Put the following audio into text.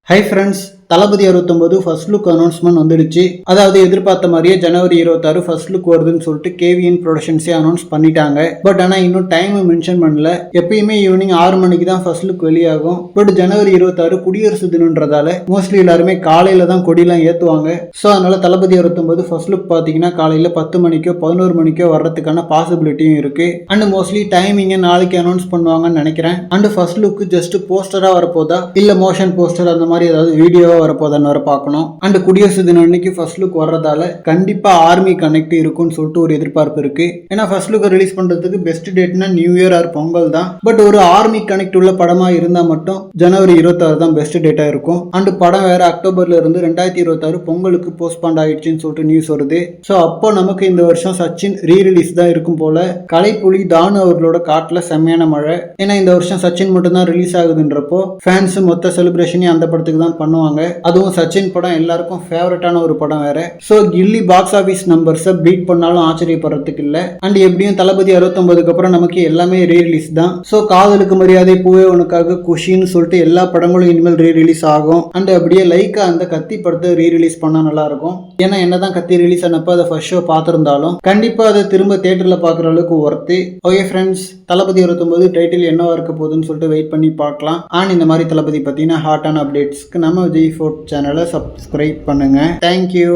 Hi friends, தளபதி 69 first look announcement வந்துடுச்சு. அதாவது எதிர்பார்த்த மாதிரியே ஜனவரி 26 ஃபர்ஸ்ட் லுக் வருதுன்னு சொல்லிட்டு கேவிஎன் ப்ரொடக்ஷன்ஸே அனௌன்ஸ் பண்ணிட்டாங்க. பட் ஆனால் இன்னும் டைம் மென்ஷன் பண்ணல. எப்பயுமே ஈவினிங் 6 மணிக்கு தான் ஃபர்ஸ்ட் லுக் வெளியாகும். பட் ஜனவரி 26 குடியரசு தினன்றதால மோஸ்ட்லி எல்லாருமே காலையில தான் கொடியெல்லாம் ஏற்றுவாங்க. ஸோ அதனால தளபதி 69 ஃபர்ஸ்ட் லுக் பார்த்தீங்கன்னா காலையில் 10 மணிக்கோ 11 மணிக்கோ வர்றதுக்கான பாசிபிலிட்டியும் இருக்கு. அண்ட் மோஸ்ட்லி டைமிங்கை நாளைக்கு அனௌன்ஸ் பண்ணுவாங்கன்னு நினைக்கிறேன். அண்ட் ஃபர்ஸ்ட் லுக் ஜஸ்ட் போஸ்டராக வரப்போதா இல்லை மோஷன் போஸ்டர் அந்த மாதிரி ஏதாவது வீடியோ வரப்போதான்னு வர பார்க்கணும். அண்ட் குடியரசு தினம் அன்னைக்கு ஃபர்ஸ்ட் லுக் வர்றதால கண்டிப்பா ஆர்மி கனெக்ட் இருக்கும்னு சொல்லிட்டு ஒரு எதிர்பார்ப்பு இருக்கு. ஏன்னா ஃபர்ஸ்ட் லுக் ரிலீஸ் பண்றதுக்கு பெஸ்ட் டேட்னா நியூ இயர் ஆர் பொங்கல் தான். பட் ஒரு ஆர்மி கனெக்ட் உள்ள படமா இருந்தா மட்டும் ஜனவரி 26 தான் பெஸ்ட் டேட்டா இருக்கும். அண்ட் படம் வேற அக்டோபர்ல இருந்து 2026 பொங்கலுக்கு போஸ்ட்பாண்ட் ஆயிடுச்சுன்னு சொல்லிட்டு நியூஸ் வருது. ஸோ அப்போ நமக்கு இந்த வருஷம் சச்சின் ரீ ரிலீஸ் தான் இருக்கும் போல. கலைப்புலி தானு அவர்களோட காட்டுல செம்மையான மழை. ஏன்னா இந்த வருஷம் சச்சின் மட்டும் தான் ரிலீஸ் ஆகுதுன்றப்போ ஃபேன்ஸ் மொத்த செலிப்ரேஷனையும் அந்த படத்துக்கு தான் பண்ணுவாங்க. அதுவும் சச்சின் படம் எல்லாருக்கும் ஃபேவரட்டான ஒரு படம் வேற. ஸோ கில்லி பாக்ஸ் ஆஃபீஸ் நம்பர்ஸை பீட் பண்ணாலும் ஆச்சரியப்படுறதுக்கு இல்லை. அண்ட் எப்படியும் தளபதி 69க்கு அப்புறம் நமக்கு எல்லாமே ரீ ரிலீஸ் தான். ஸோ காதலுக்கு மரியாதை, பூவே உனக்காக, குஷின்னு சொல்லிட்டு எல்லா படங்களும் இனிமேல் ரீ ரிலீஸ் ஆகும். அண்ட் அப்படியே லைக்கா அந்த கத்தி படத்தை ரீ ரிலீஸ் பண்ணா நல்லா இருக்கும். ஏன்னா என்னதான் கத்தி ரிலீஸ் ஆனப்போ அதை ஃபர்ஸ்ட் ஷோ பார்த்துருந்தாலும் கண்டிப்பா அதை திரும்ப தியேட்டர்ல பார்க்குற அளவுக்கு ஒர்த்து. ஓகே ஃப்ரெண்ட்ஸ், தளபதி 69 டைட்டில் என்னவா இருக்க போகுதுன்னு சொல்லிட்டு வெயிட் பண்ணி பார்க்கலாம். அண்ட் இந்த மாதிரி தளபதி பத்தின ஹாட்டான அப்டேட்ஸ்க்கு நம்ம விஜய் ஃபோர்ட் சேனலை சப்ஸ்கிரைப் பண்ணுங்க. தேங்க்யூ.